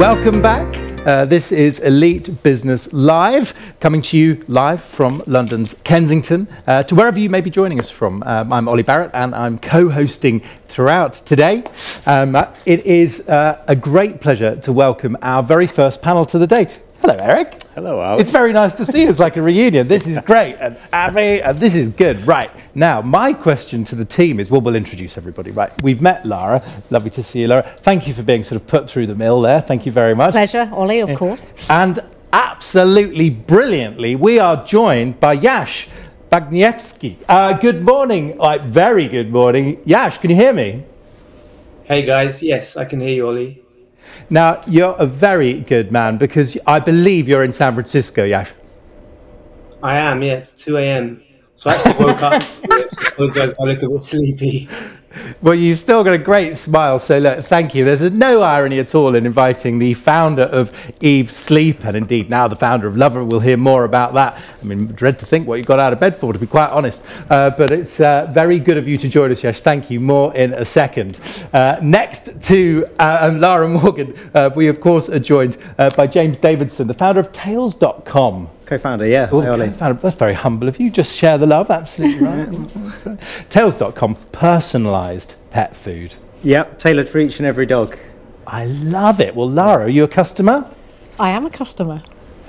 Welcome back. This is Elite Business Live, coming to you live from London's Kensington, to wherever you may be joining us from. I'm Ollie Barrett, and I'm co-hosting throughout today. It is a great pleasure to welcome our very first panel to the day. Hello, Eric. Hello, Ollie. It's very nice to see us, like a reunion. This is great. And Abbie, and this is good. Right. Now, my question to the team is, well, we'll introduce everybody. Right. We've met Lara. Lovely to see you, Lara. Thank you for being sort of put through the mill there. Thank you very much. Pleasure, Ollie, of course. And absolutely brilliantly, we are joined by Yash Bhagnievsky. Good morning. Like, very good morning. Yash, can you hear me? Hey, guys. Yes, I can hear you, Ollie. Now, you're a very good man, because I believe you're in San Francisco, Yash. I am, yeah. It's 2 a.m. So I actually woke up. So I apologize if I look a bit sleepy. Well, you've still got a great smile, so look, thank you. There's no irony at all in inviting the founder of Eve Sleep, and indeed now the founder of Lover. We'll hear more about that. I mean, dread to think what you got out of bed for, to be quite honest. But it's very good of you to join us, Yash. Thank you. More in a second. Next to Lara Morgan, we of course are joined by James Davidson, the founder of Tails.com. Co-founder, yeah. Oh, co-founder. That's very humble of you. Just share the love, absolutely right. Tails.com, personalised pet food. Yep, tailored for each and every dog. I love it. Well, Lara, are you a customer? I am a customer.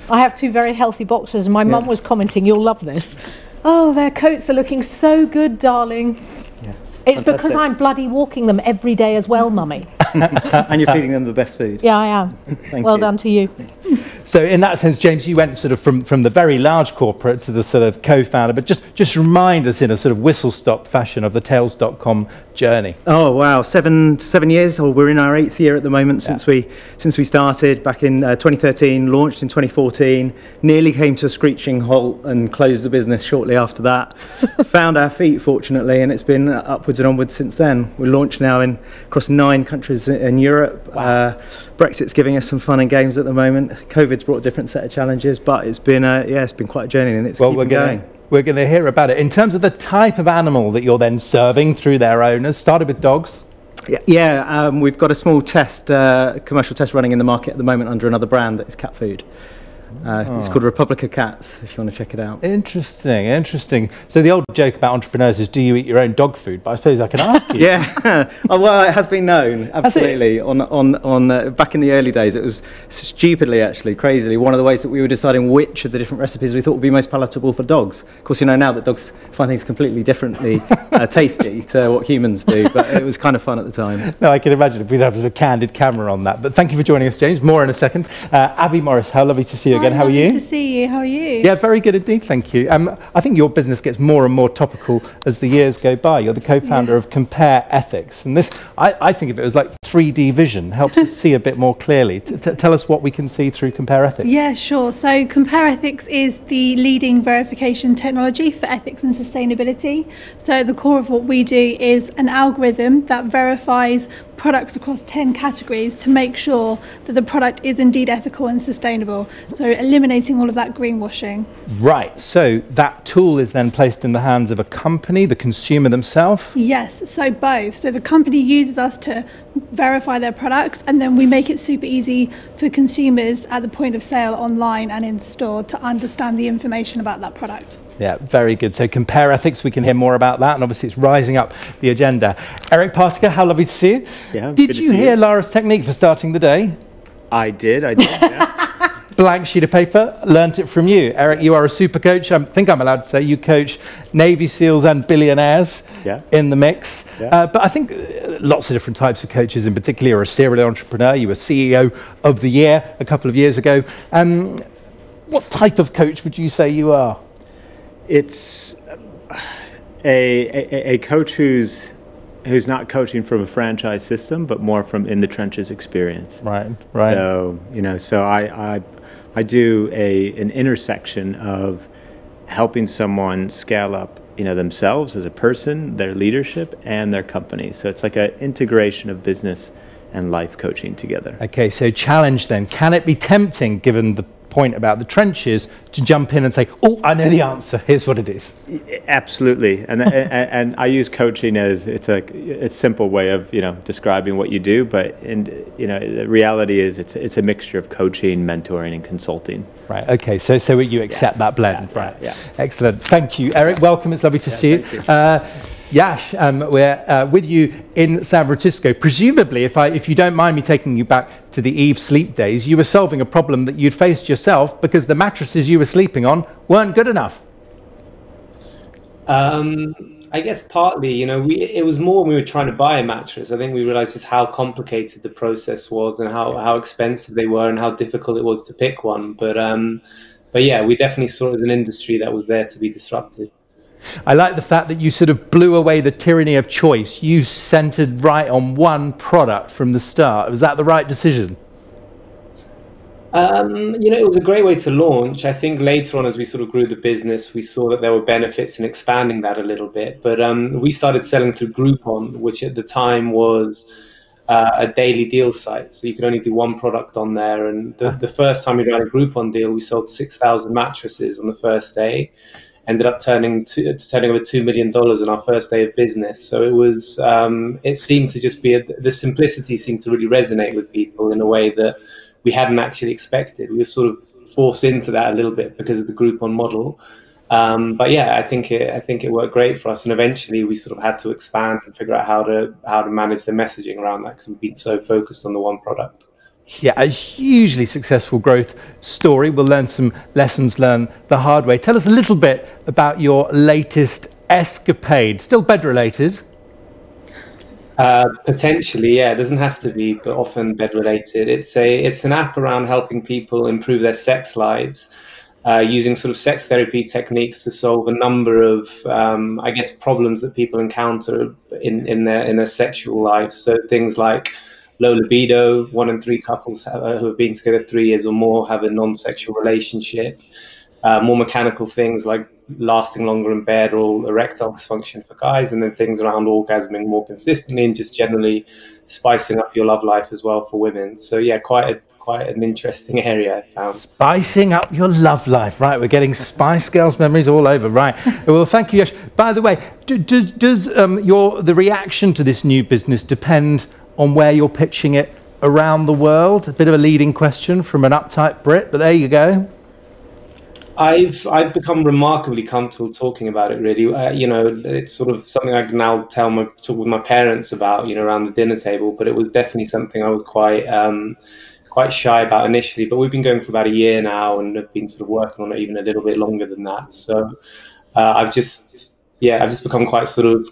I have two very healthy boxers, and my mum was commenting, you'll love this. Oh, their coats are looking so good, darling. Yeah. It's fantastic. Because I'm bloody walking them every day as well, Mummy. And you're feeding them the best food. Yeah, I am. Well done to you. So in that sense, James, you went sort of from the very large corporate to the sort of co-founder, but just remind us in a sort of whistle-stop fashion of the Tails.com journey. Oh, wow. Seven years, or we're in our 8th year at the moment since we started back in 2013, launched in 2014, nearly came to a screeching halt and closed the business shortly after that. Found our feet, fortunately, and it's been upwards and onwards since then. We're launched now across 9 countries in Europe. Wow. Brexit's giving us some fun and games at the moment. COVID's brought a different set of challenges, but it's been it's been quite a journey, and it's keeping going. We're going to hear about it. In terms of the type of animal that you're then serving through their owners, started with dogs? Yeah, we've got a small test, commercial test running in the market at the moment under another brand that is cat food. It's called Republica Cats, if you want to check it out. Interesting, interesting. So the old joke about entrepreneurs is, do you eat your own dog food? But I suppose I can ask you. Yeah, oh, well, it has been known, absolutely. On back in the early days, it was stupidly, actually, crazily, one of the ways that we were deciding which of the different recipes we thought would be most palatable for dogs. Of course, you know now that dogs find things completely differently tasty to what humans do, but it was kind of fun at the time. No, I can imagine if we'd have a candid camera on that. But thank you for joining us, James. More in a second. Abbie Morris, how lovely to see you again. How are you? Good to see you. How are you? Yeah, very good indeed, thank you. I think your business gets more and more topical as the years go by. You're the co-founder of Compare Ethics, and this, I think of it as like 3D vision, helps us see a bit more clearly. Tell us what we can see through Compare Ethics. Yeah, sure. So Compare Ethics is the leading verification technology for ethics and sustainability. So the core of what we do is an algorithm that verifies products across 10 categories to make sure that the product is indeed ethical and sustainable. So eliminating all of that greenwashing. Right, so that tool is then placed in the hands of a company, the consumer themselves? Yes, so both. So the company uses us to verify their products, and then we make it super easy for consumers at the point of sale online and in store to understand the information about that product. Yeah, very good. So Compare Ethics, we can hear more about that, and obviously it's rising up the agenda. Eric Partaker, how lovely to see you. Yeah, did you hear Lara's technique for starting the day? I did, yeah. Blank sheet of paper, learnt it from you. Eric, you are a super coach. I think I'm allowed to say you coach Navy SEALs and billionaires in the mix. Yeah. But I think lots of different types of coaches, in particular, you're a serial entrepreneur. You were CEO of the Year a couple of years ago. What type of coach would you say you are? It's a coach who's not coaching from a franchise system, but more from in the trenches experience. Right. So I do an intersection of helping someone scale up, themselves as a person, their leadership, and their company. So it's like an integration of business and life coaching together. Okay, so challenge then. Can it be tempting, given the point about the trenches to jump in and say, oh, I know the answer, here's what it is. Absolutely, and I use coaching as it's a simple way of describing what you do, but the reality is it's a mixture of coaching, mentoring, and consulting. Right. Okay. So you accept that blend, right? Yeah. Excellent. Thank you, Eric. Welcome. It's lovely to see you. Yash, we're with you in San Francisco. Presumably, if you don't mind me taking you back to the Eve sleep days, you were solving a problem that you'd faced yourself because the mattresses you were sleeping on weren't good enough. I guess partly, it was more when we were trying to buy a mattress. I think we realized just how complicated the process was and how expensive they were and how difficult it was to pick one. But yeah, we definitely saw it as an industry that was there to be disrupted. I like the fact that you sort of blew away the tyranny of choice. You centered right on one product from the start. Was that the right decision? It was a great way to launch. I think later on, as we sort of grew the business, we saw that there were benefits in expanding that a little bit. But we started selling through Groupon, which at the time was a daily deal site. So you could only do one product on there. And the first time we ran a Groupon deal, we sold 6,000 mattresses on the first day. Ended up turning over $2 million on our first day of business. So it was, it seemed to just be, the simplicity seemed to really resonate with people in a way that we hadn't actually expected. We were sort of forced into that a little bit because of the Groupon model. But yeah, I think it worked great for us. And eventually we sort of had to expand and figure out how to manage the messaging around that because we've been so focused on the one product. Yeah, a hugely successful growth story. We'll learn some lessons learned the hard way. Tell us a little bit about your latest escapade. Still bed-related? Potentially, yeah. It doesn't have to be, but often bed-related. It's an app around helping people improve their sex lives, using sort of sex therapy techniques to solve a number of, I guess, problems that people encounter in their sexual lives. So things like low libido. 1 in 3 couples who have been together 3 years or more have a non-sexual relationship. More mechanical things like lasting longer in bed or erectile dysfunction for guys, and then things around orgasming more consistently and just generally spicing up your love life as well for women. So yeah, quite an interesting area I found. Spicing up your love life, right? We're getting Spice Girls memories all over, right? Well, thank you, Yash. By the way, does the reaction to this new business depend on where you're pitching it around the world? A bit of a leading question from an uptight Brit, but there you go. I've become remarkably comfortable talking about it, really. It's sort of something I can now talk with my parents about, around the dinner table, but it was definitely something I was quite shy about initially. But we've been going for about a year now and have been sort of working on it even a little bit longer than that. So I've just become quite sort of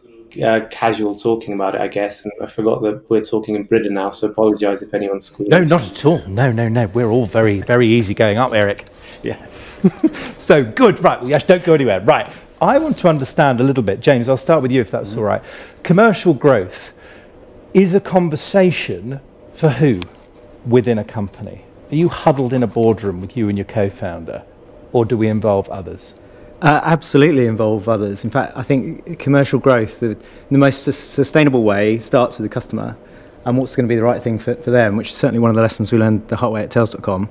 casual talking about it, I guess, and I forgot that we're talking in Britain now, so apologise if anyone's squealing. No, not at all. No. We're all very, very easy going up, Eric. Yes. So good. Right. Well, Yash, don't go anywhere. Right. I want to understand a little bit. James, I'll start with you if that's all right. Commercial growth is a conversation for who within a company? Are you huddled in a boardroom with you and your co-founder, or do we involve others? Absolutely involve others. In fact, I think commercial growth, the most sustainable way starts with the customer and what's going to be the right thing for them, which is certainly one of the lessons we learned the hard way at Tails.com.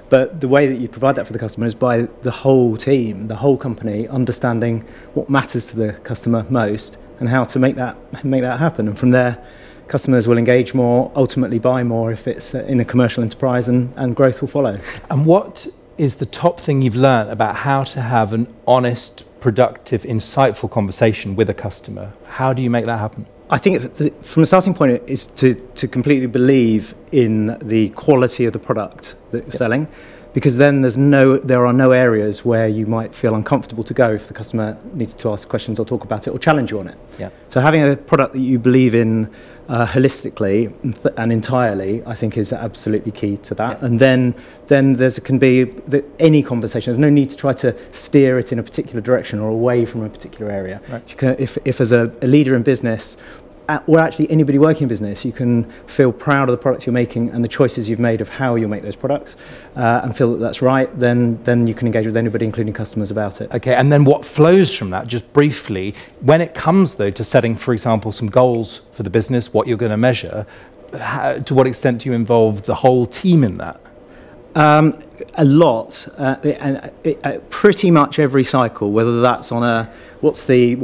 But the way that you provide that for the customer is by the whole team, the whole company, understanding what matters to the customer most and how to make that happen. And from there, customers will engage more, ultimately buy more if it's in a commercial enterprise, and growth will follow. And what is the top thing you've learned about how to have an honest, productive, insightful conversation with a customer? How do you make that happen? I think from a starting point is to completely believe in the quality of the product that you're selling, because then there are no areas where you might feel uncomfortable to go if the customer needs to ask questions or talk about it or challenge you on it. Yeah. So having a product that you believe in holistically and entirely, I think, is absolutely key to that. Yeah. And then there can be any conversation. There's no need to try to steer it in a particular direction or away from a particular area. Right. If as a leader in business, or actually anybody working in business, you can feel proud of the products you're making and the choices you've made of how you'll make those products, and feel that that's right, then you can engage with anybody, including customers, about it. Okay, and then what flows from that, just briefly, when it comes, though, to setting, for example, some goals for the business, what you're going to measure, to what extent do you involve the whole team in that? A lot, and pretty much every cycle, whether that's on a what's the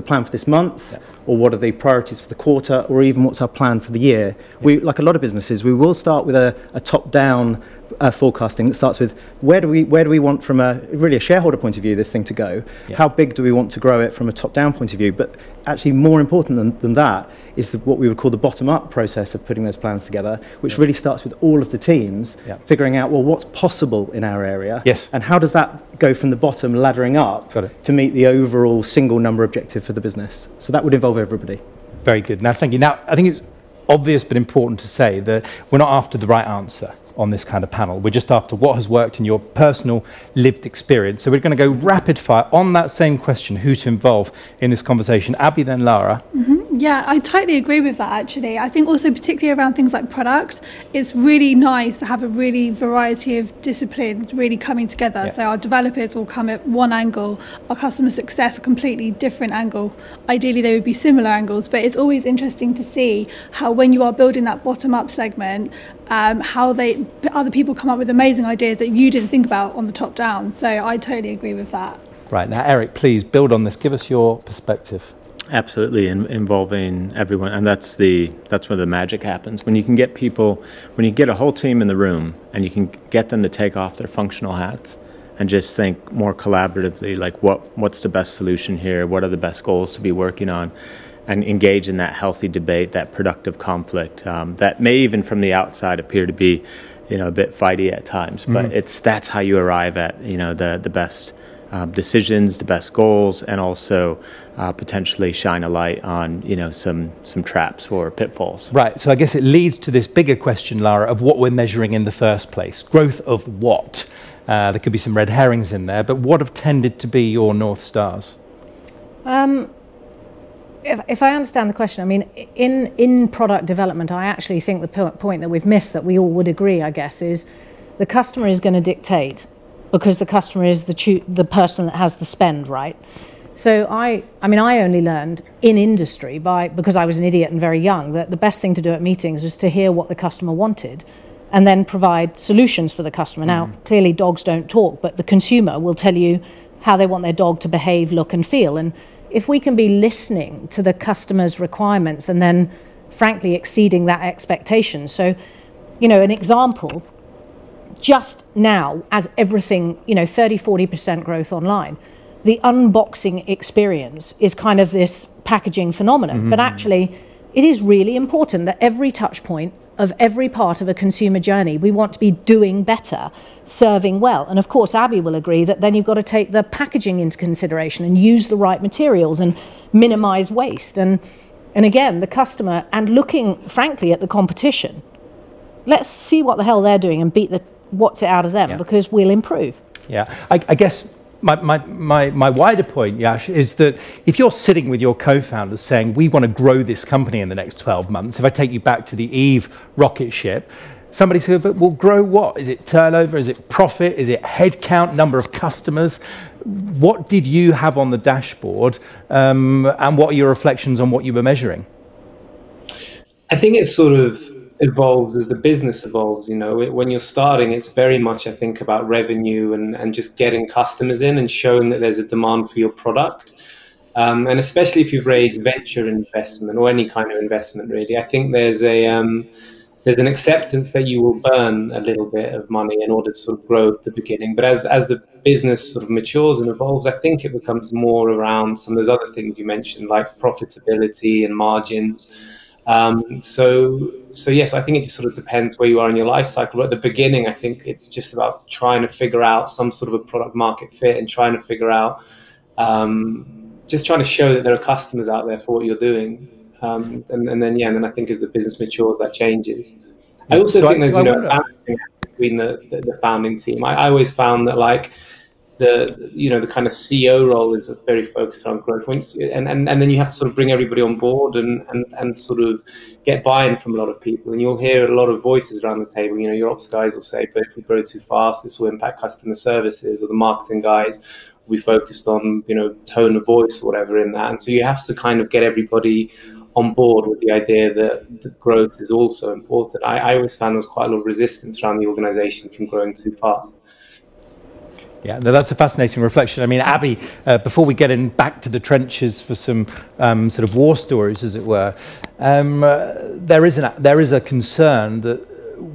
plan for this month, or what are the priorities for the quarter, or even what's our plan for the year. We, like a lot of businesses, we will start with a top-down forecasting that starts with where do we want from a shareholder point of view this thing to go? How big do we want to grow it from a top-down point of view? But actually more important than that is what we would call the bottom-up process of putting those plans together, which really starts with all of the teams figuring out, well, what's possible in our area, and how does that go from the bottom laddering up to meet the overall single number objective for the business. So that would involve everybody. Very good. Now, thank you. Now, I think it's obvious but important to say that we're not after the right answer on this kind of panel. We're just after what has worked in your personal lived experience. So we're going to go rapid fire on that same question, who to involve in this conversation. Abbie, then Lara. Yeah, I totally agree with that, actually. I think also particularly around things like product, it's really nice to have a really variety of disciplines really coming together. So our developers will come at one angle, our customer success a completely different angle. Ideally, they would be similar angles, but it's always interesting to see how when you are building that bottom-up segment, how other people come up with amazing ideas that you didn't think about on the top down. So I totally agree with that. Right, now Eric, please build on this. Give us your perspective. Absolutely, involving everyone, and that's where the magic happens. When you can get people, when you get a whole team in the room, and you can get them to take off their functional hats and just think more collaboratively, like what's the best solution here? What are the best goals to be working on? And engage in that healthy debate, that productive conflict that may even from the outside appear to be, a bit fighty at times. But that's how you arrive at the best decisions, the best goals, and also potentially shine a light on some traps or pitfalls. Right. So I guess it leads to this bigger question, Lara, of what we're measuring in the first place. Growth of what? There could be some red herrings in there, but what have tended to be your North Stars? If I understand the question, I mean, in product development, I actually think the point that we've missed that we all would agree, I guess, is the customer is going to dictate because the customer is the person that has the spend, right? So I only learned in industry because I was an idiot and very young that the best thing to do at meetings was to hear what the customer wanted and then provide solutions for the customer. Now, clearly dogs don't talk, but the consumer will tell you how they want their dog to behave, look and feel. And if we can be listening to the customer's requirements and then, frankly, exceeding that expectation. So, an example, just now, as everything, 30-40% growth online, the unboxing experience is kind of this packaging phenomenon. But actually, it is really important that every touch point of every part of a consumer journey, we want to be doing better, serving well. And of course, Abbie will agree that then you've got to take the packaging into consideration and use the right materials and minimize waste. And again, the customer, and looking frankly at the competition, let's see what the hell they're doing and beat what's it out of them, because we'll improve. Yeah, I guess my wider point, Yash, is that if you're sitting with your co-founders saying, we want to grow this company in the next 12 months, if I take you back to the Eve rocket ship, somebody said, but we'll grow what? Is it turnover? Is it profit? Is it headcount, number of customers? What did you have on the dashboard? And what are your reflections on what you were measuring? I think it sort of evolves as the business evolves. When you're starting, it's very much, I think, about revenue and just getting customers in and showing that there's a demand for your product. And especially if you've raised venture investment or any kind of investment, really, I think there's an acceptance that you will burn a little bit of money in order to sort of grow at the beginning. But as the business sort of matures and evolves, I think it becomes more around some of those other things you mentioned, like profitability and margins. So yes, I think it just sort of depends where you are in your life cycle. But at the beginning, I think it's just about trying to figure out some sort of a product market fit and trying to figure out, just trying to show that there are customers out there for what you're doing. And then I think as the business matures, that changes. I also think there's balancing between the founding team. I always found that the kind of CEO role is very focused on growth, and then you have to sort of bring everybody on board and sort of get buy-in from a lot of people. And you'll hear a lot of voices around the table. Your ops guys will say, but if we grow too fast, this will impact customer services, or the marketing guys will be focused on tone of voice or whatever in that. And so you have to kind of get everybody on board with the idea that the growth is also important. I always found there's quite a lot of resistance around the organization from growing too fast. Yeah, no, that's a fascinating reflection. I mean, Abbie, before we get back to the trenches for some sort of war stories, as it were, there is a concern that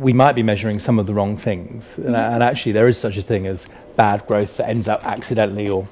we might be measuring some of the wrong things. And actually, there is such a thing as bad growth that ends up accidentally or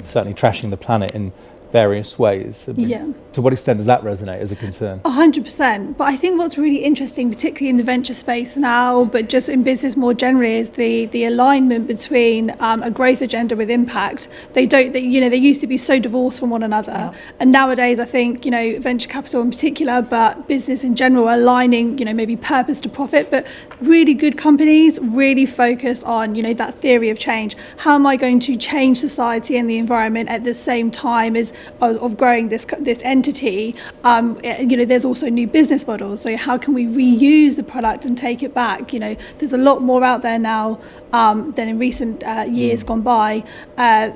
certainly trashing the planet in various ways. I mean, to what extent does that resonate as a concern? 100%. But I think what's really interesting, particularly in the venture space now, but just in business more generally, is the alignment between a growth agenda with impact. They used to be so divorced from one another, and nowadays I think venture capital in particular, but business in general, aligning maybe purpose to profit. But really good companies really focus on that theory of change. How am I going to change society and the environment at the same time as of growing this entity? There's also new business models. So how can we reuse the product and take it back? There's a lot more out there now than in recent years gone by,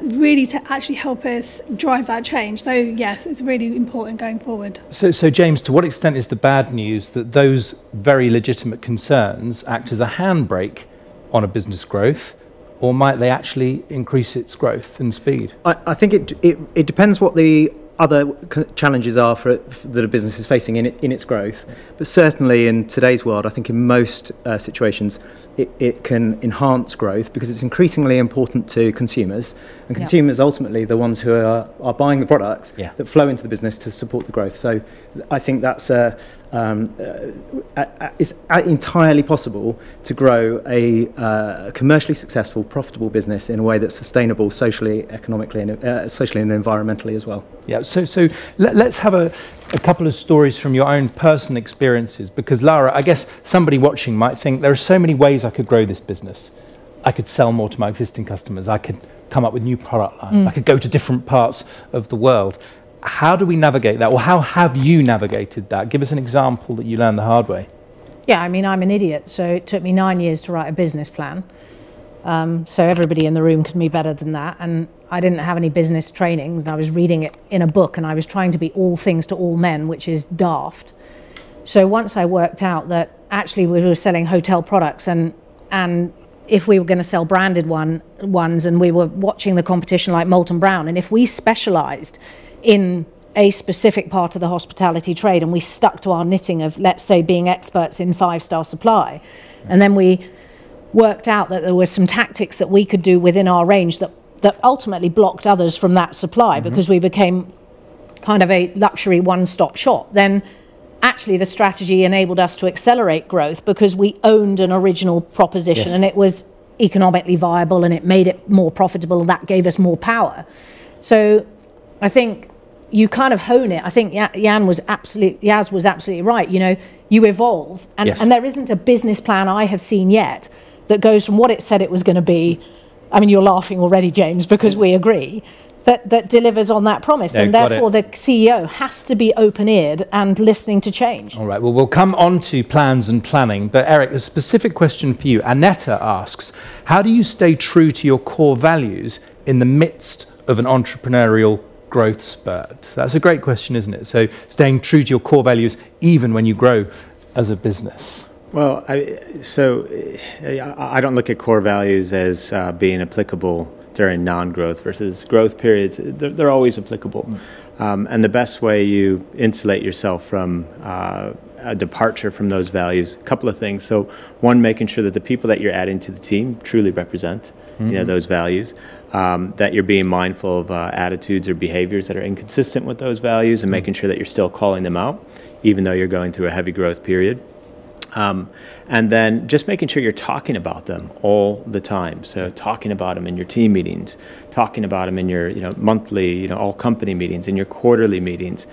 really to actually help us drive that change. So yes, it's really important going forward. So James, to what extent is the bad news that those very legitimate concerns act as a handbrake on a business growth? Or might they actually increase its growth and speed? I think it depends what the other challenges are that a business is facing in its growth. But certainly in today's world, I think in most situations, it can enhance growth because it's increasingly important to consumers. And consumers ultimately the ones who are buying the products that flow into the business to support the growth. So I think that's it's entirely possible to grow a commercially successful, profitable business in a way that's sustainable socially, economically, and socially and environmentally as well. Yeah. So let's have a couple of stories from your own personal experiences, because Lara, I guess somebody watching might think there are so many ways I could grow this business. I could sell more to my existing customers. I could come up with new product lines. I could go to different parts of the world. How do we navigate that? Or how have you navigated that? Give us an example that you learned the hard way. Yeah, I mean, I'm an idiot, so it took me 9 years to write a business plan. So everybody in the room can be better than that. And I didn't have any business training. And I was reading it in a book, and I was trying to be all things to all men, which is daft. So once I worked out that actually we were selling hotel products, and if we were going to sell branded ones, and we were watching the competition like Molton Brown, and if we specialized in a specific part of the hospitality trade and we stuck to our knitting of, let's say, being experts in 5-star supply, and then we worked out that there were some tactics that we could do within our range that ultimately blocked others from that supply because we became kind of a luxury one-stop shop, then actually the strategy enabled us to accelerate growth because we owned an original proposition and it was economically viable and it made it more profitable. That gave us more power. So I think you kind of hone it. I think Yaz was absolutely right. You evolve, and there isn't a business plan I have seen yet that goes from what it said it was going to be. I mean, you're laughing already, James, because we agree that delivers on that promise, and therefore the CEO has to be open-eared and listening to change. All right. Well, we'll come on to plans and planning, but Eric, a specific question for you. Annetta asks, how do you stay true to your core values in the midst of an entrepreneurial growth spurt? That's a great question, isn't it? So staying true to your core values even when you grow as a business. Well, I don't look at core values as being applicable during non-growth versus growth periods. They're always applicable. And the best way you insulate yourself from a departure from those values, a couple of things. So one, making sure that the people that you're adding to the team truly represent those values, that you're being mindful of attitudes or behaviors that are inconsistent with those values, and making sure that you're still calling them out, even though you're going through a heavy growth period. And then just making sure you're talking about them all the time. So talking about them in your team meetings, talking about them in your monthly, all company meetings, in your quarterly meetings.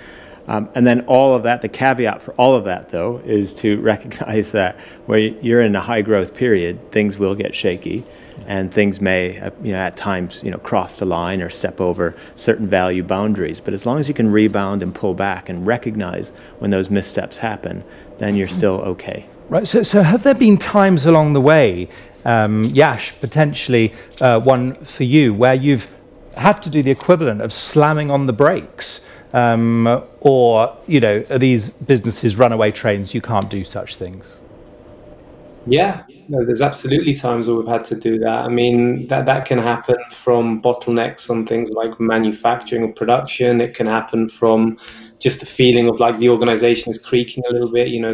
And then all of that, the caveat for all of that, though, is to recognize that where you're in a high growth period, things will get shaky, and things may, at times, cross the line or step over certain value boundaries. But as long as you can rebound and pull back and recognize when those missteps happen, then you're still okay. Right. So have there been times along the way, Yash, potentially one for you, where you've had to do the equivalent of slamming on the brakes or, you know, are these businesses runaway trains, you can't do such things? Yeah, no, there's absolutely times where we've had to do that. I mean, that can happen from bottlenecks on things like manufacturing or production. It can happen from just the feeling of like the organization is creaking a little bit, you know,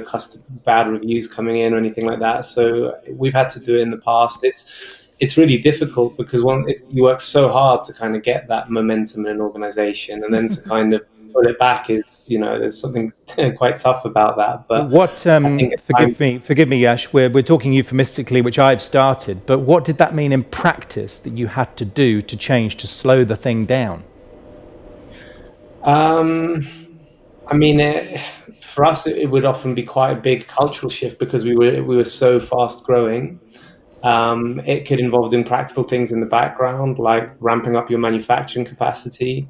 bad reviews coming in or anything like that. So we've had to do it in the past. It's really difficult because you work so hard to kind of get that momentum in an organization, and then to kind of pull it back is, you know, there's something quite tough about that. But what, forgive me, Yash, we're talking euphemistically, which I've started, but what did that mean in practice that you had to do to change, to slow the thing down? I mean, for us, it would often be quite a big cultural shift because we were so fast growing. It could involve doing practical things in the background, like ramping up your manufacturing capacity.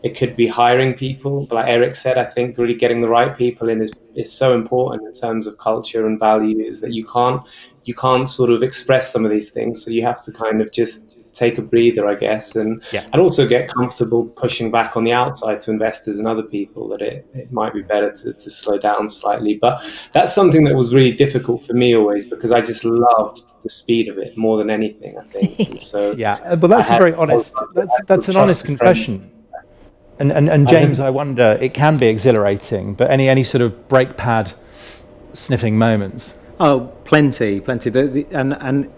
It could be hiring people. But like Eric said, I think really getting the right people in is so important in terms of culture and values, that you can't sort of express some of these things. So you have to kind of just take a breather, I guess, and also get comfortable pushing back on the outside to investors and other people that it might be better to slow down slightly. But that's something that was really difficult for me always, because I just loved the speed of it more than anything, I think. And so but that's a very honest, that's an honest confession. And James, I wonder, it can be exhilarating, but any sort of brake pad sniffing moments? Oh, plenty. And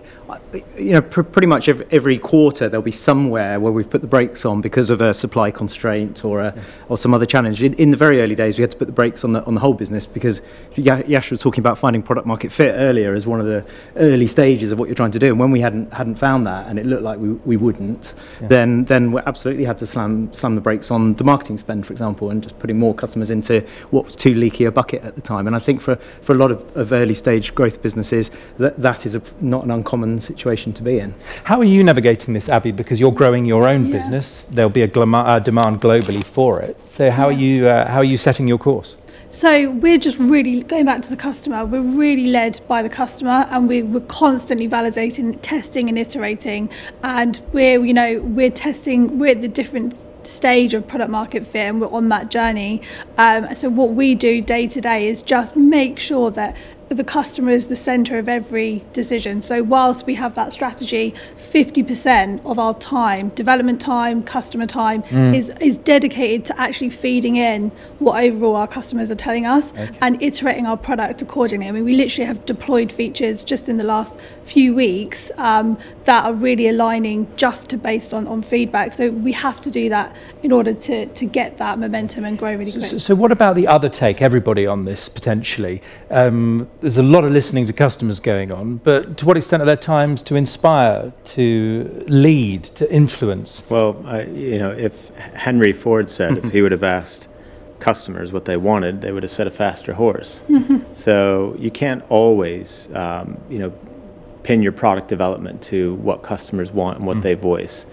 you know, pretty much every quarter there'll be somewhere where we've put the brakes on because of a supply constraint or some other challenge. In the very early days, we had to put the brakes on the whole business, because Yash was talking about finding product market fit earlier as one of the early stages of what you're trying to do. And when we hadn't found that, and it looked like we wouldn't, then we absolutely had to slam the brakes on the marketing spend, for example, and just putting more customers into what was too leaky a bucket at the time. And I think for a lot of early stage growth businesses, that is not an uncommon situation to be in. How are you navigating this, Abbie? Because you're growing your own business, there'll be a demand globally for it. So how are you setting your course? So we're just really going back to the customer. We're really led by the customer, and we're constantly validating, testing, and iterating. And we're testing. We're at the different stage of product market fit, and we're on that journey. So what we do day to day is just make sure that the customer is the center of every decision. So whilst we have that strategy, 50% of our time, development time, customer time, is dedicated to actually feeding in what overall our customers are telling us and iterating our product accordingly. I mean, we literally have deployed features just in the last few weeks that are really aligning just based on feedback. So we have to do that in order to get that momentum and grow really quickly. So what about the other take, everybody on this potentially? There's a lot of listening to customers going on, but to what extent are there times to inspire, to lead, to influence? Well, you know, if Henry Ford said if he would have asked customers what they wanted, they would have said a faster horse. So you can't always, you know, pin your product development to what customers want and what they voice.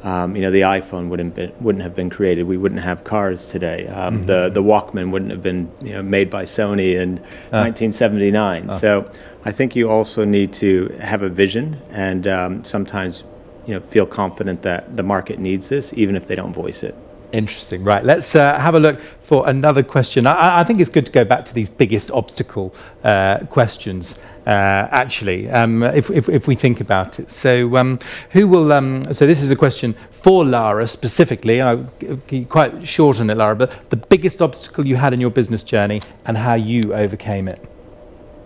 You know, the iPhone wouldn't have been created. We wouldn't have cars today. The Walkman wouldn't have been, you know, made by Sony in 1979. So I think you also need to have a vision, and sometimes, you know, feel confident that the market needs this, even if they don't voice it. Interesting. Right. Let's have a look for another question. I think it's good to go back to these biggest obstacle questions, actually, if we think about it. So who will, so this is a question for Lara specifically, and I'll be quite short on it, Lara, but the biggest obstacle you had in your business journey and how you overcame it.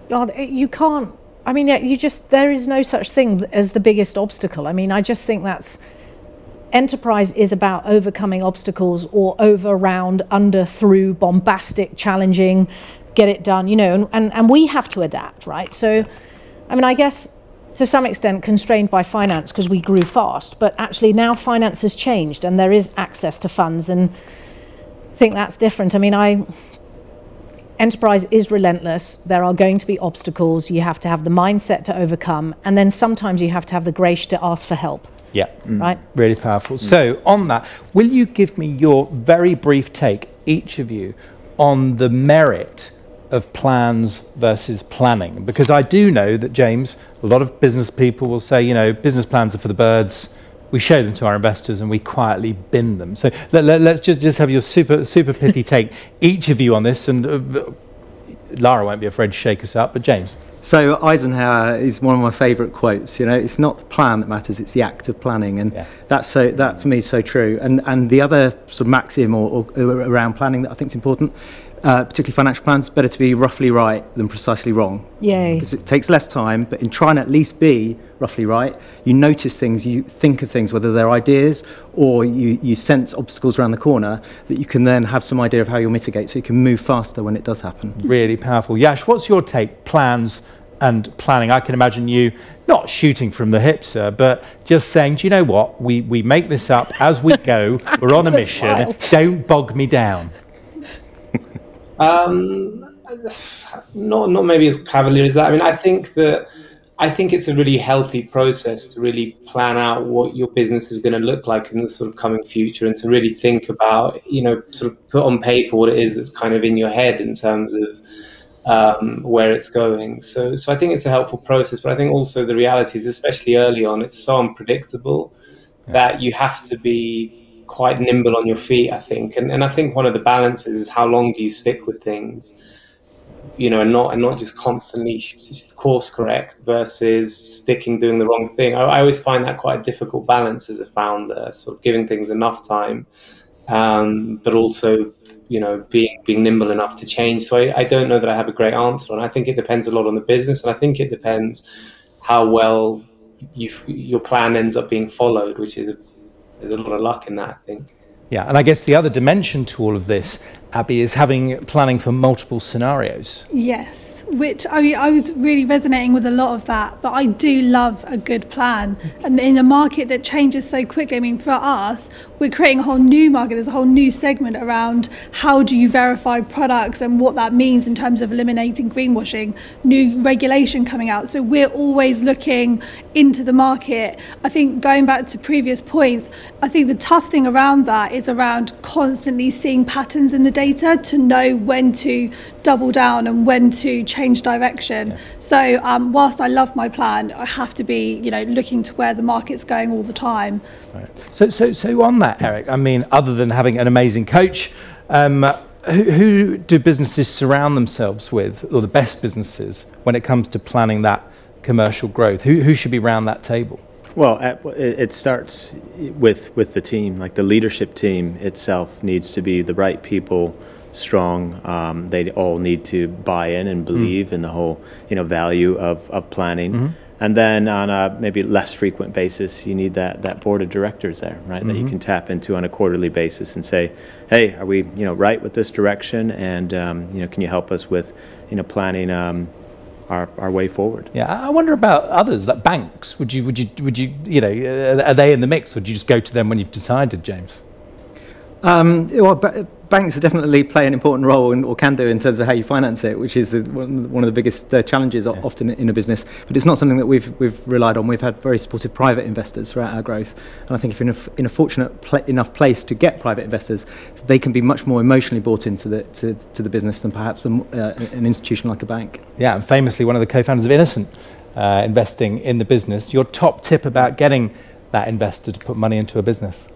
God, you can't, I mean, there is no such thing as the biggest obstacle. I mean, I just think that's, enterprise is about overcoming obstacles, or over, around, under, through, bombastic, challenging, get it done, you know, and we have to adapt, right? So, I mean, I guess to some extent constrained by finance because we grew fast, but actually now finance has changed and there is access to funds, and I think that's different. I mean, enterprise is relentless. There are going to be obstacles. You have to have the mindset to overcome, and then sometimes you have to have the grace to ask for help. Yeah, right. Really powerful. So on that, will you give me your very brief take, each of you, on the merit of plans versus planning? Because I do know that, James, a lot of business people will say, you know, business plans are for the birds. we show them to our investors and we quietly bin them. So let's just have your super pithy take, each of you, on this, and Lara won't be afraid to shake us up, but James. So Eisenhower is one of my favourite quotes. You know, it's not the plan that matters; it's the act of planning, and that for me is so true. And the other sort of maxim or around planning that I think is important, particularly financial plans, better to be roughly right than precisely wrong. Yay! Because it takes less time, but in trying to at least be roughly right, you notice things, you think of things, whether they're ideas or you sense obstacles around the corner that you can then have some idea of how you'll mitigate, so you can move faster when it does happen. Really powerful. Yash, what's your take? Plans and planning. I can imagine you not shooting from the hip, sir, but just saying, do you know what? We make this up as we go. We're on a mission. Don't bog me down. Not maybe as cavalier as that. I mean, I think it's a really healthy process to really plan out what your business is going to look like in the sort of coming future, and to really think about, you know, sort of put on paper what it is that's kind of in your head in terms of where it's going. So I think it's a helpful process, but I think also the reality is, especially early on, it's so unpredictable that you have to be quite nimble on your feet, I think. And I think one of the balances is how long do you stick with things, you know, and not just constantly just course correct versus sticking doing the wrong thing. I always find that quite a difficult balance as a founder, sort of giving things enough time, but also, you know, being nimble enough to change. So I don't know that I have a great answer, and I think it depends a lot on the business, and I think it depends how well your plan ends up being followed, which is there's a lot of luck in that, I think. Yeah, and I guess the other dimension to all of this, Abbie, is planning for multiple scenarios. Yes, which I was really resonating with a lot of that, but I do love a good plan. And in a market that changes so quickly, I mean, for us, we're creating a whole new market. There's a whole new segment around how do you verify products and what that means in terms of eliminating greenwashing, new regulation coming out. So we're always looking into the market. I think going back to previous points, I think the tough thing around that is around constantly seeing patterns in the data to know when to double down and when to change direction. Yeah. So whilst I love my plan, I have to be, you know, looking to where the market's going all the time. Right. So on that, Eric, I mean, other than having an amazing coach, who do businesses surround themselves with, or the best businesses, when it comes to planning that commercial growth? Who should be around that table? Well, it starts with the team. Like, the leadership team itself needs to be the right people, strong. They all need to buy in and believe in the whole, you know, value of planning. Mm-hmm. And then on a maybe less frequent basis, you need that board of directors there, right? Mm-hmm. That you can tap into on a quarterly basis and say, hey, are we, you know, right with this direction? And, you know, can you help us with, you know, planning our way forward? Yeah, I wonder about others, like banks. Would you you know, are they in the mix? Would you just go to them when you've decided, James? Well, banks definitely play an important role, or can do, in terms of how you finance it, which is one of the biggest challenges often in a business. But it's not something that we've relied on. We've had very supportive private investors throughout our growth, and I think if you're in a fortunate enough place to get private investors, they can be much more emotionally bought into the business than perhaps an institution like a bank. Yeah, and famously one of the co-founders of Innocent, investing in the business. Your top tip about getting that investor to put money into a business?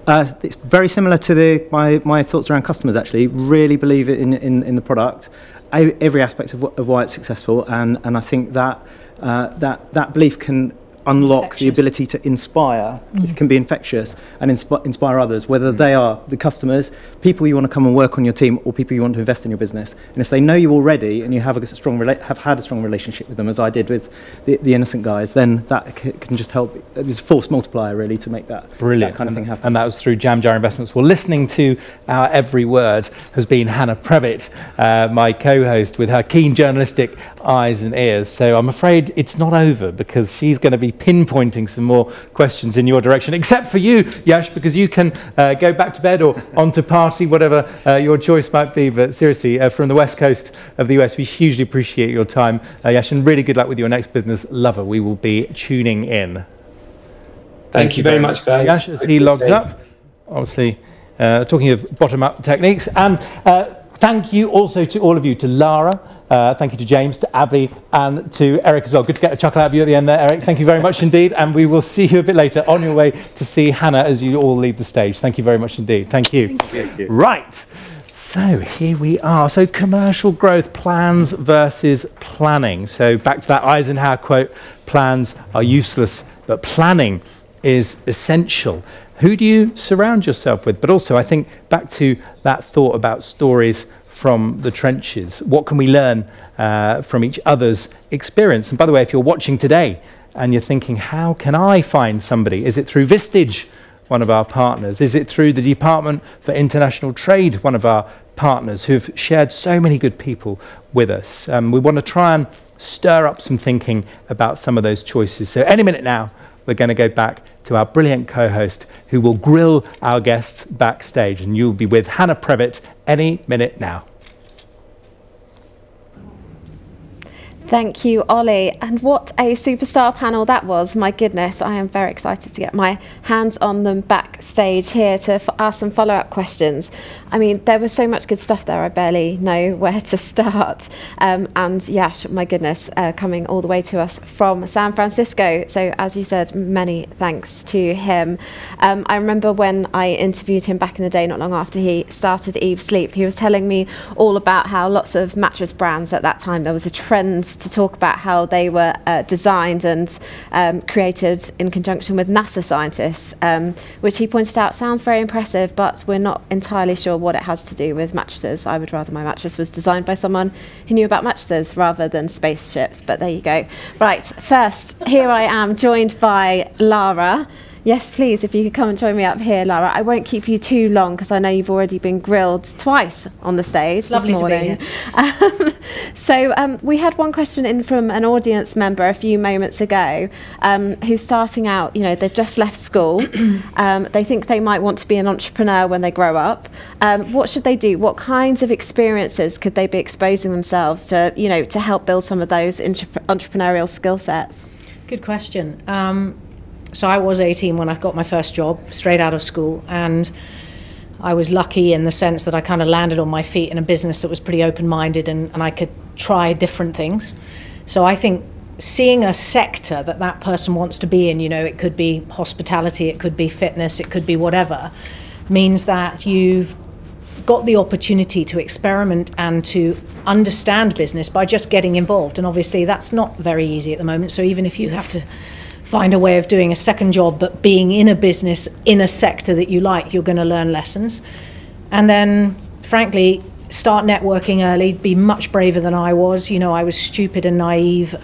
It's very similar to my thoughts around customers, actually. Really believe in the product, every aspect of why it's successful, and I think that belief can unlock the ability to inspire. It can be infectious and inspire others, whether they are the customers, people you want to come and work on your team, or people you want to invest in your business. And if they know you already and you have had a strong relationship with them, as I did with the Innocent guys, then that can just help. There's a force multiplier, really, to make that kind of thing happen. And that was through Jam Jar Investments. Well, listening to our every word has been Hannah Previtt, my co-host, with her keen journalistic eyes and ears. So I'm afraid it's not over, because she's going to be pinpointing some more questions in your direction, except for you, Yash, because you can go back to bed or on to party, whatever your choice might be. But seriously, from the west coast of the US, we hugely appreciate your time, Yash, and really good luck with your next business, Lover. We will be tuning in. Thank you very much, guys. Yash, as he logs up, obviously talking of bottom-up techniques. And thank you also to all of you, to Lara, thank you to James, to Abbie, and to Eric as well. Good to get a chuckle out of you at the end there, Eric. Thank you very much indeed, and we will see you a bit later on your way to see Hannah as you all leave the stage. Thank you very much indeed. Thank you. Thank you. Right, so here we are. So commercial growth, plans versus planning. So back to that Eisenhower quote, plans are useless, but planning is essential. Who do you surround yourself with? But also, I think back to that thought about stories from the trenches. What can we learn from each other's experience? And by the way, if you're watching today and you're thinking, how can I find somebody? Is it through Vistage, one of our partners? Is it through the Department for International Trade, one of our partners who've shared so many good people with us? We want to try and stir up some thinking about some of those choices. So any minute now, we're going to go back to our brilliant co-host who will grill our guests backstage, and you'll be with Hannah Previtt any minute now. Thank you, Ollie. And what a superstar panel that was. My goodness, I am very excited to get my hands on them backstage here to ask some follow-up questions. I mean, there was so much good stuff there, I barely know where to start. And Yash, my goodness, coming all the way to us from San Francisco. So as you said, many thanks to him. I remember when I interviewed him back in the day, not long after he started Eve Sleep, he was telling me all about how lots of mattress brands at that time, there was a trend to talk about how they were designed and created in conjunction with NASA scientists, which he pointed out sounds very impressive, but we're not entirely sure what it has to do with mattresses. I would rather my mattress was designed by someone who knew about mattresses rather than spaceships, but there you go. Right, first, here I am joined by Lara. Yes, please, if you could come and join me up here, Lara. I won't keep you too long because I know you've already been grilled twice on the stage this morning. To be here. So we had one question in from an audience member a few moments ago who's starting out, you know, they've just left school. They think they might want to be an entrepreneur when they grow up. What should they do? What kinds of experiences could they be exposing themselves to, you know, to help build some of those entrepreneurial skill sets? Good question. So I was 18 when I got my first job, straight out of school, and I was lucky in the sense that I kind of landed on my feet in a business that was pretty open-minded and I could try different things. So I think seeing a sector that that person wants to be in, you know, it could be hospitality, it could be fitness, it could be whatever, means that you've got the opportunity to experiment and to understand business by just getting involved. And obviously that's not very easy at the moment. So even if you have to find a way of doing a second job, but being in a business, in a sector that you like, you're going to learn lessons. And then, frankly, start networking early, be much braver than I was. You know, I was stupid and naive,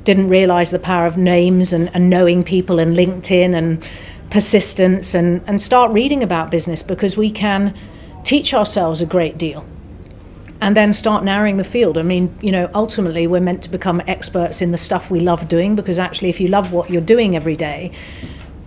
didn't realize the power of names and knowing people and LinkedIn and persistence, and start reading about business, because we can teach ourselves a great deal. And then start narrowing the field. I mean, you know, ultimately we're meant to become experts in the stuff we love doing, because actually if you love what you're doing every day,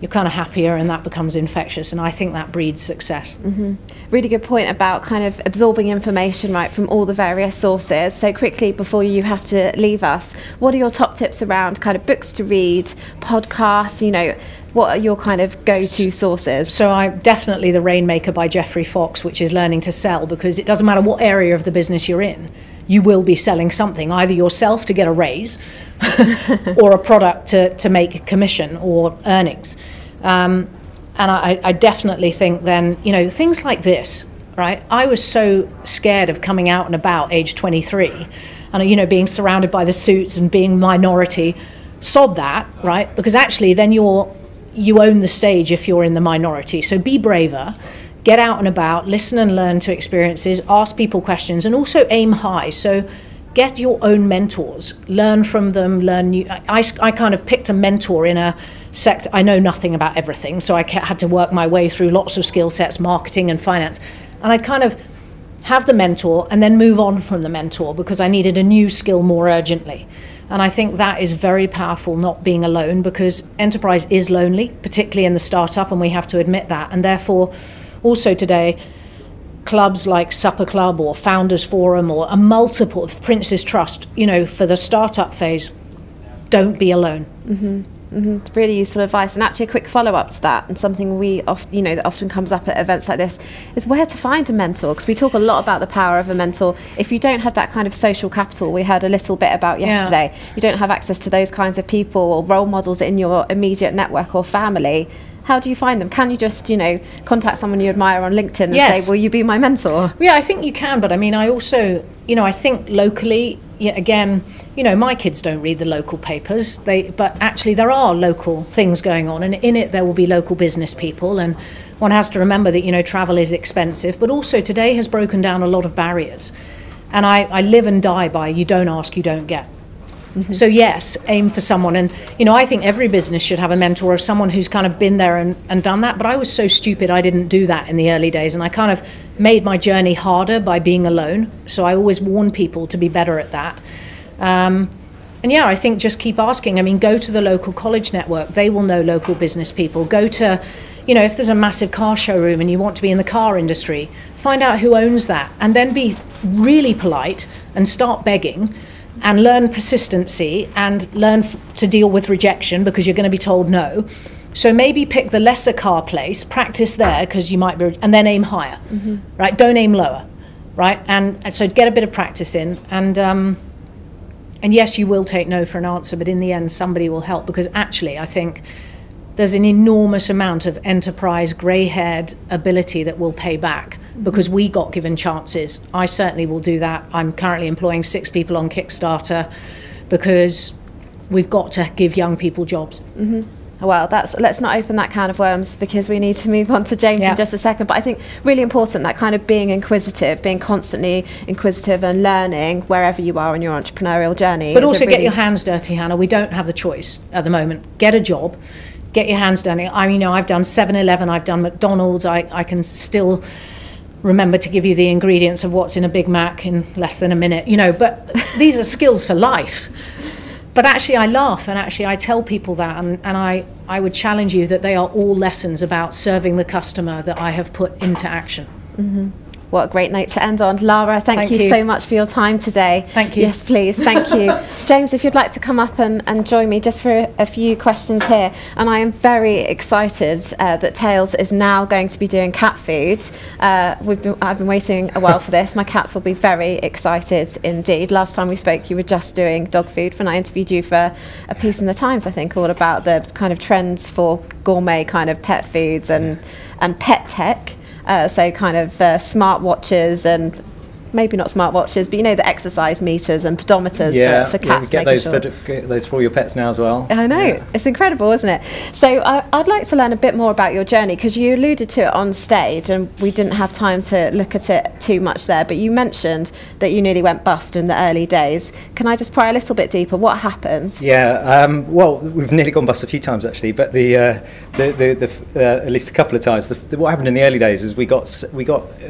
you're kind of happier, and that becomes infectious, and I think that breeds success. Mm-hmm. Really good point about kind of absorbing information, right, from all the various sources. So quickly, before you have to leave us, what are your top tips around kind of books to read, podcasts, you know, what are your kind of go-to sources? So I'm definitely The Rainmaker by Jeffrey Fox, which is learning to sell, because it doesn't matter what area of the business you're in, you will be selling something, either yourself to get a raise or a product to make a commission or earnings. And I definitely think then, you know, things like this, right? I was so scared of coming out and about age 23 and, you know, being surrounded by the suits and being minority. Sod that, right? Because actually then you own the stage if you're in the minority. So be braver, get out and about, listen and learn to experiences, ask people questions, and also aim high. So get your own mentors, learn from them, learn new. I kind of picked a mentor in a sector. I know nothing about everything, so I had to work my way through lots of skill sets, marketing and finance. And I'd kind of have the mentor and then move on from the mentor because I needed a new skill more urgently. And I think that is very powerful, not being alone, because enterprise is lonely, particularly in the startup, and we have to admit that. And therefore, also today, clubs like Supper Club or Founders Forum or a multiple of Prince's Trust, you know, for the startup phase, don't be alone. Mm-hmm. Really useful advice. And actually a quick follow-up to that, and something that often comes up at events like this, is where to find a mentor, because we talk a lot about the power of a mentor. If you don't have that kind of social capital we heard a little bit about yesterday, you don't have access to those kinds of people or role models in your immediate network or family, how do you find them? Can you just, contact someone you admire on LinkedIn and say, will you be my mentor? Yeah, I think you can, but I mean, I also, I think locally, again, my kids don't read the local papers, but actually there are local things going on, and in it there will be local business people, and one has to remember that, travel is expensive, but also today has broken down a lot of barriers. And I live and die by, you don't ask, you don't get. So yes, aim for someone, and I think every business should have a mentor or someone who's kind of been there and done that, but I was so stupid I didn't do that in the early days, and I kind of made my journey harder by being alone, so I always warn people to be better at that. And yeah, I think just keep asking. I mean, go to the local college network, they will know local business people. Go to, if there's a massive car showroom and you want to be in the car industry, find out who owns that, and then be really polite and start begging, and learn persistency and learn to deal with rejection, because you're going to be told no. So maybe pick the lesser car place, practice there, because you might be, and then aim higher, right? Don't aim lower, right? And so get a bit of practice in, and yes, you will take no for an answer, but in the end, somebody will help, because actually, I think there's an enormous amount of enterprise, grey-haired ability that will pay back, because we got given chances. I certainly will do that. I'm currently employing 6 people on Kickstarter, because we've got to give young people jobs. Well, let's not open that can of worms, because we need to move on to James in just a second. But I think really important, that kind of being inquisitive, being constantly inquisitive and learning wherever you are on your entrepreneurial journey. But also get your hands dirty, Hannah. We don't have the choice at the moment. Get a job. Get your hands dirty. I've done 7-Eleven, I've done McDonald's. I can still remember to give you the ingredients of what's in a Big Mac in less than a minute, but these are skills for life. But actually I laugh, and actually I tell people that, and I would challenge you that they are all lessons about serving the customer that I have put into action. What a great note to end on. Lara, thank you so much for your time today. Thank you. Yes, please. Thank you. James, if you'd like to come up and join me just for a few questions here. And I am very excited that Tails is now going to be doing cat food. I've been waiting a while for this. My cats will be very excited indeed. Last time we spoke, you were just doing dog food, when I interviewed you for a piece in the Times, I think, all about the kind of trends for gourmet kind of pet foods and pet tech. So kind of smart watches, and maybe not smart watches, but the exercise meters and pedometers for cats. Get those for your pets now as well. I know, it's incredible, isn't it? So I'd like to learn a bit more about your journey, because you alluded to it on stage and we didn't have time to look at it too much there, but you mentioned that you nearly went bust in the early days. Can I just pry a little bit deeper? What happened? Yeah, well, we've nearly gone bust a few times actually, but at least a couple of times. What happened in the early days is we got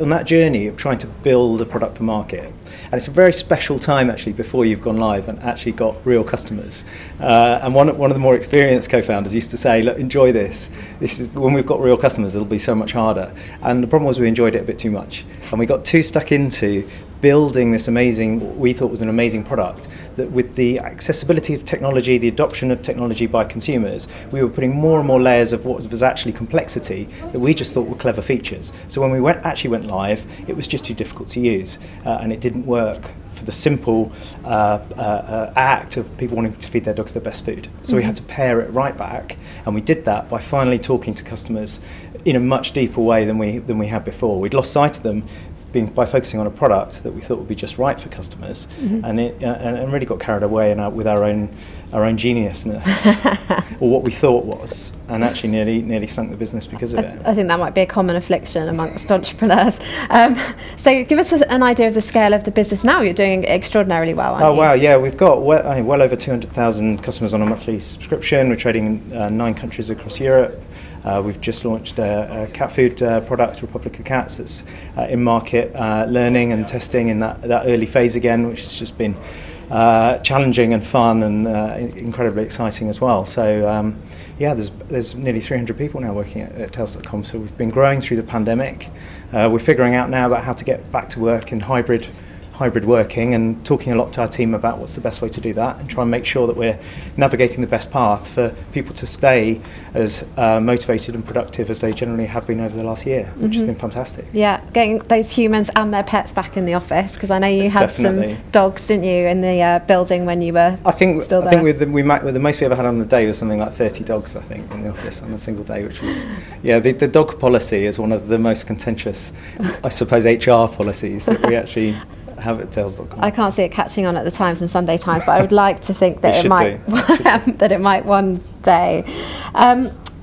on that journey of trying to build a product for market, and it's a very special time actually before you've gone live and actually got real customers. And one of the more experienced co-founders used to say, "Look, enjoy this. This is when we've got real customers, it'll be so much harder." And the problem was we enjoyed it a bit too much, and we got too stuck into building this amazing, what we thought was an amazing product, that with the accessibility of technology, the adoption of technology by consumers, we were putting more and more layers of what was actually complexity that we just thought were clever features. So when we actually went live, it was just too difficult to use, and it didn't work for the simple act of people wanting to feed their dogs their best food. So we had to pare it right back, and we did that by finally talking to customers in a much deeper way than we had before. We'd lost sight of them by focusing on a product that we thought would be just right for customers, and really got carried away with our own geniusness, or what we thought was, and actually nearly sunk the business because of it. I think that might be a common affliction amongst entrepreneurs. So give us an idea of the scale of the business now. You're doing extraordinarily well, aren't you? Oh wow, yeah, we've got well over 200,000 customers on a monthly subscription. We're trading in 9 countries across Europe. We've just launched a cat food product, Republic of Cats, that's in market, learning and testing in that early phase again, which has just been challenging and fun and incredibly exciting as well. So yeah, there's nearly 300 people now working at Tails.com. So we've been growing through the pandemic. We're figuring out now about how to get back to work in hybrid hybrid working and talking a lot to our team about what's the best way to do that and try and make sure that we're navigating the best path for people to stay as motivated and productive as they generally have been over the last year, which has been fantastic. Yeah, getting those humans and their pets back in the office, because I know you had Definitely. some dogs, didn't you, in the building when you were still there? I think the most we ever had on the day was something like 30 dogs, I think, in the office on a single day, which was, the dog policy is one of the most contentious, I suppose, HR policies that we actually have at Tails.com. I can't see it catching on at the Times and Sunday Times, but I would like to think that it might that it might one day.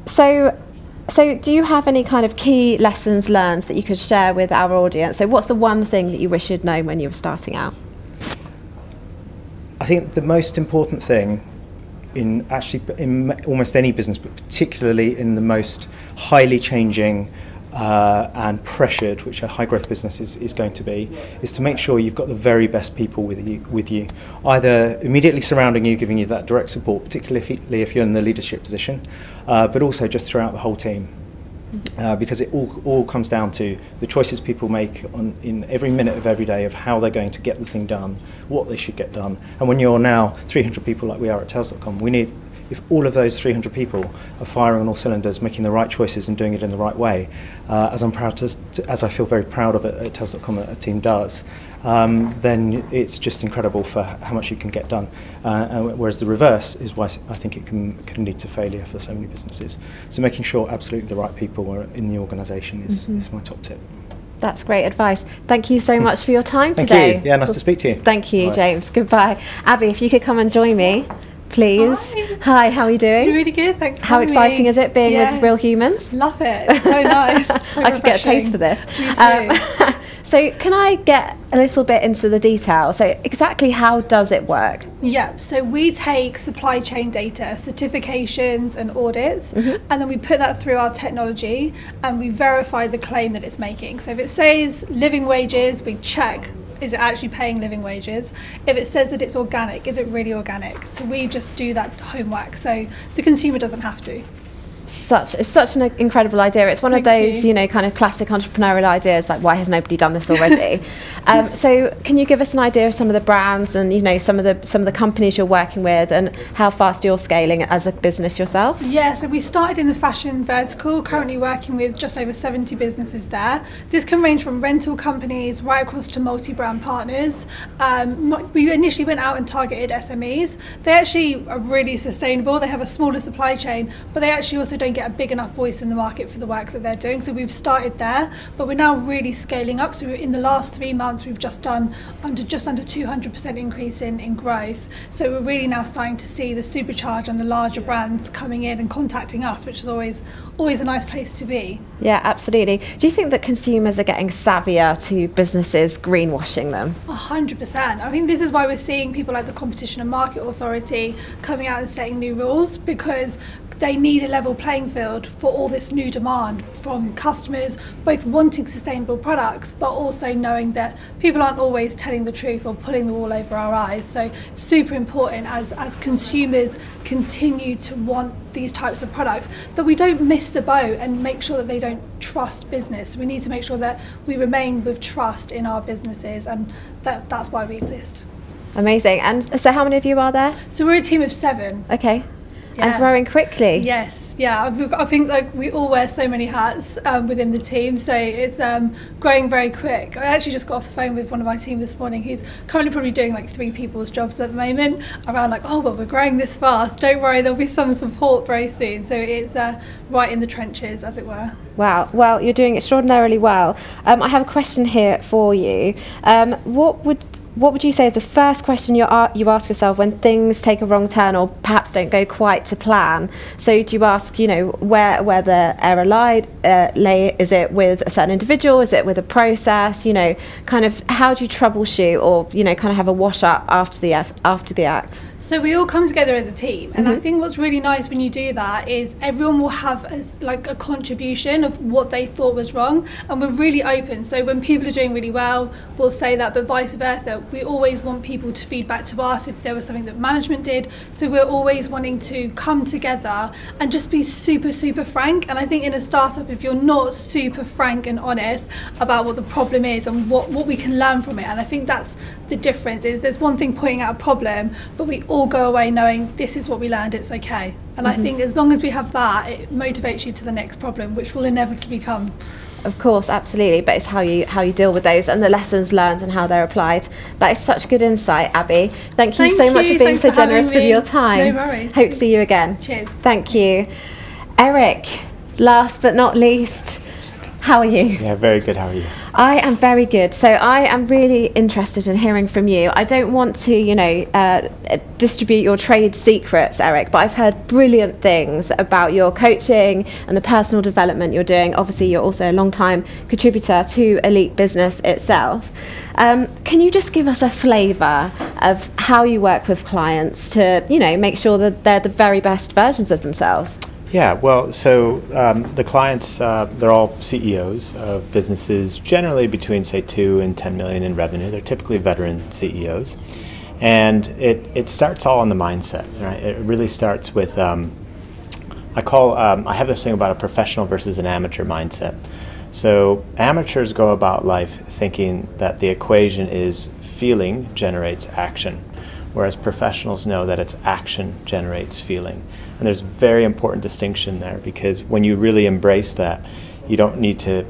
So do you have any kind of key lessons learned that you could share with our audience? So what's the one thing that you wish you'd known when you were starting out? I think the most important thing in almost any business, but particularly in the most highly changing and pressured, which a high growth business is going to be, is to make sure you've got the very best people with you, either immediately surrounding you, giving you that direct support, particularly if you're in the leadership position, but also just throughout the whole team. Because it all comes down to the choices people make in every minute of every day of how they're going to get the thing done, what they should get done. And when you're now 300 people like we are at Tails.com, we need, if all of those 300 people are firing on all cylinders, making the right choices and doing it in the right way, as I feel very proud of it at Tails.com, a team does, then it's just incredible for how much you can get done. Whereas the reverse is why I think it can lead to failure for so many businesses. So making sure absolutely the right people are in the organisation is my top tip. That's great advice. Thank you so much for your time today. Thank you. Yeah, nice to speak to you. Thank you, Bye. James. Goodbye. Abbie, if you could come and join me, please. Hi, how are you doing? Really good, thanks for How having exciting me. is it being with real humans? Love it, it's so nice. So I could get a taste for this. Me too. So can I get a little bit into the detail? So exactly how does it work? Yeah, so we take supply chain data, certifications and audits, and then we put that through our technology and we verify the claim that it's making. So if it says living wages, we check, is it actually paying living wages? If it says that it's organic, is it really organic? So we just do that homework, so the consumer doesn't have to. It's such an incredible idea. It's one of those, kind of classic entrepreneurial ideas, like why has nobody done this already? So can you give us an idea of some of the brands and some of the companies you're working with and how fast you're scaling as a business yourself? Yeah, so we started in the fashion vertical, currently working with just over 70 businesses there. This can range from rental companies right across to multi-brand partners. We initially went out and targeted SMEs. They actually are really sustainable. They have a smaller supply chain, but they actually also don't get a big enough voice in the market for the work that they're doing. So we've started there, but we're now really scaling up. So in the last 3 months, we've just done just under 200% increase in growth. So we're really now starting to see the supercharge and the larger brands coming in and contacting us, which is always a nice place to be. Yeah, absolutely. Do you think that consumers are getting savvier to businesses greenwashing them? 100%. I mean, this is why we're seeing people like the Competition and Market Authority coming out and setting new rules, because they need a level playing field for all this new demand from customers, both wanting sustainable products, but also knowing that people aren't always telling the truth or pulling the wool over our eyes. So super important as consumers continue to want these types of products, that we don't miss the boat and make sure that they don't trust business. We need to make sure that we remain with trust in our businesses, and that's why we exist. Amazing. And so how many of you are there? So we're a team of 7. Okay. Yeah. And growing quickly. Yes, yeah. I think like we all wear so many hats within the team, so it's growing very quick. I actually just got off the phone with one of my team this morning. He's currently probably doing like 3 people's jobs at the moment, around like, oh, but we're growing this fast. Don't worry, there'll be some support very soon. So it's right in the trenches, as it were. Wow. Well, you're doing extraordinarily well. I have a question here for you. What would you say is the first question you ask yourself when things take a wrong turn or perhaps don't go quite to plan? So do you ask, where the error lay? Is it with a certain individual? Is it with a process? Kind of how do you troubleshoot or, kind of have a wash up after the act? So we all come together as a team, and I think what's really nice when you do that is everyone will have a contribution of what they thought was wrong, and we're really open. So when people are doing really well, we'll say that, but vice versa. We always want people to feed back to us if there was something that management did. So we're always wanting to come together and just be super, super frank. And I think in a startup, if you're not super frank and honest about what the problem is and what we can learn from it, and I think that's the difference, is there's one thing pointing out a problem, but we all go away knowing this is what we learned, it's okay. And I think as long as we have that, it motivates you to the next problem, which will inevitably come. Of course, absolutely, but it's how you deal with those and the lessons learned and how they're applied. That is such good insight, Abby. Thank you so much for being so generous with your time. No worries. Hope to see you again. Cheers. Thank you. Eric, last but not least, how are you? Yeah, very good. How are you? I am very good. So I am really interested in hearing from you. I don't want to, distribute your trade secrets, Eric, but I've heard brilliant things about your coaching and the personal development you're doing. Obviously, you're also a long-time contributor to Elite Business itself. Can you just give us a flavour of how you work with clients to, make sure that they're the very best versions of themselves? Yeah, well, so the clients, they're all CEOs of businesses generally between, say, 2 and 10 million in revenue. They're typically veteran CEOs. And it starts all in the mindset, right? It really starts with, I have this thing about a professional versus an amateur mindset. So amateurs go about life thinking that the equation is feeling generates action, whereas professionals know that it's action generates feeling. And there's a very important distinction there, because when you really embrace that, you don't need to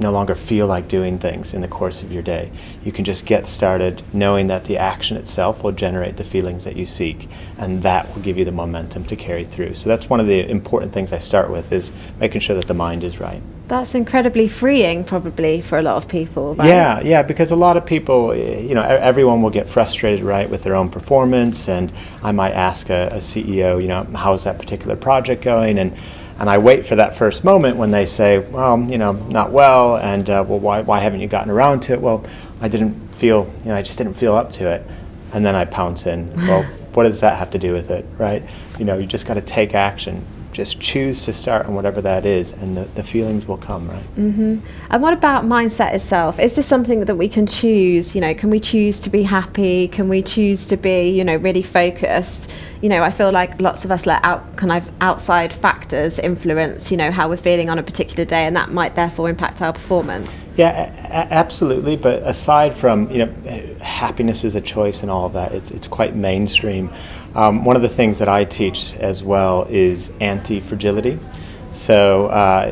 no longer feel like doing things in the course of your day. You can just get started knowing that the action itself will generate the feelings that you seek, and that will give you the momentum to carry through. So that's one of the important things I start with, is making sure that the mind is right. That's incredibly freeing, probably, for a lot of people. Right? Yeah, because a lot of people, everyone will get frustrated, right, with their own performance, and I might ask a CEO, how's that particular project going, and I wait for that first moment when they say, well, not well, and well, why haven't you gotten around to it? Well, I just didn't feel up to it, and then I pounce in. Well, what does that have to do with it, right? You just got to take action. Just choose to start on whatever that is, and the feelings will come, right? And what about mindset itself? Is this something that we can choose? Can we choose to be happy? Can we choose to be, really focused? I feel like lots of us let outside factors influence, how we're feeling on a particular day, and that might therefore impact our performance. Yeah, absolutely. But aside from, happiness is a choice and all of that, it's quite mainstream. One of the things that I teach as well is anti-fragility. So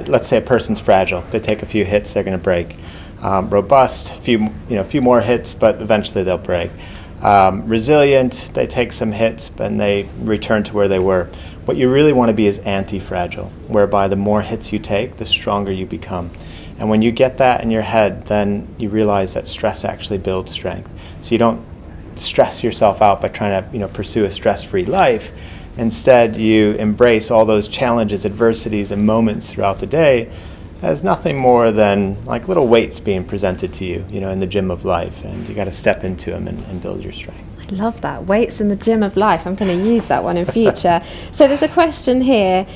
let's say a person's fragile. They take a few hits, they're going to break. Robust, few more hits, but eventually they'll break. Resilient, they take some hits and they return to where they were. What you really want to be is anti-fragile, whereby the more hits you take, the stronger you become. And when you get that in your head, then you realize that stress actually builds strength. So you don't stress yourself out by trying to pursue a stress-free life. Instead, you embrace all those challenges, adversities, and moments throughout the day as nothing more than like little weights being presented to you, in the gym of life, and you got to step into them and build your strength. I love that, weights in the gym of life. I'm going to use that one in future. So there's a question here,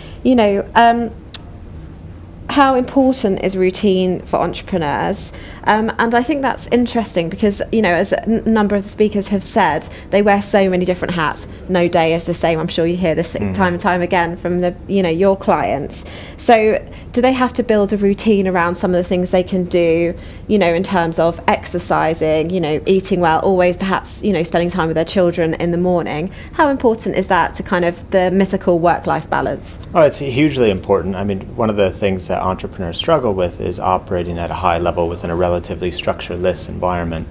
how important is routine for entrepreneurs? And I think that's interesting because, as a number of the speakers have said, they wear so many different hats. No day is the same. I'm sure you hear this time and time again from your clients. So do they have to build a routine around some of the things they can do, in terms of exercising, eating well, always perhaps, spending time with their children in the morning? How important is that to kind of the mythical work-life balance? Oh, it's hugely important. I mean, one of the things that entrepreneurs struggle with is operating at a high level within a relatively structureless environment.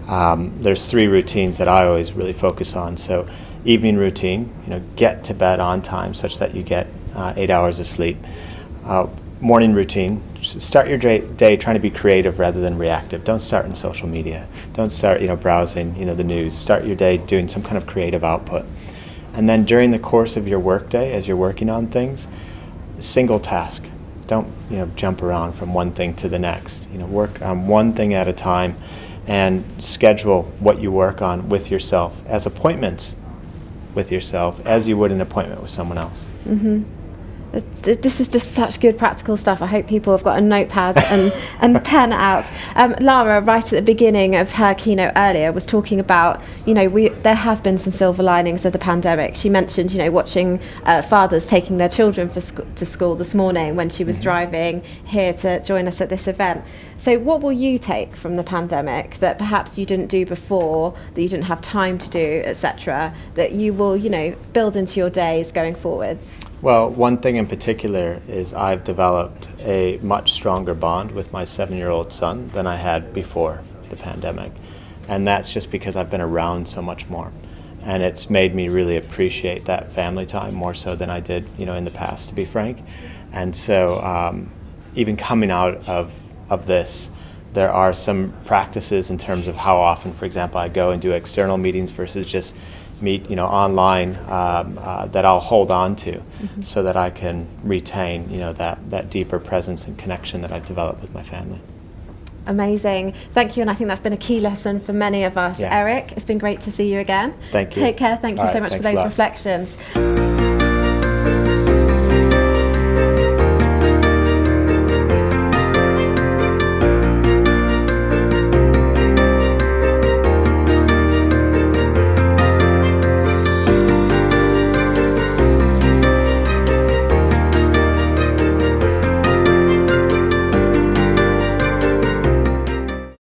There's 3 routines that I always really focus on. So evening routine, get to bed on time such that you get 8 hours of sleep. Morning routine, start your day trying to be creative rather than reactive. Don't start in social media. Don't start browsing the news. Start your day doing some kind of creative output. And then during the course of your workday, as you're working on things, single task. Don't jump around from one thing to the next. Work on one thing at a time, and schedule what you work on with yourself as appointments with yourself as you would an appointment with someone else. This is just such good practical stuff. I hope people have got a notepad and pen out. Lara, right at the beginning of her keynote earlier, was talking about, there have been some silver linings of the pandemic. She mentioned, watching fathers taking their children to school this morning when she was driving here to join us at this event. So what will you take from the pandemic that perhaps you didn't do before, that you didn't have time to do, etc., that you will, build into your days going forwards? Well, one thing in particular is I've developed a much stronger bond with my 7-year-old son than I had before the pandemic. And that's just because I've been around so much more. And it's made me really appreciate that family time more so than I did, in the past, to be frank. And so even coming out of this, there are some practices in terms of how often, for example, I go and do external meetings versus just meet online that I'll hold on to so that I can retain that deeper presence and connection that I've developed with my family. Amazing. Thank you, and I think that's been a key lesson for many of us. Eric, it's been great to see you again. Thank you. Take care. Thank you so much for those reflections.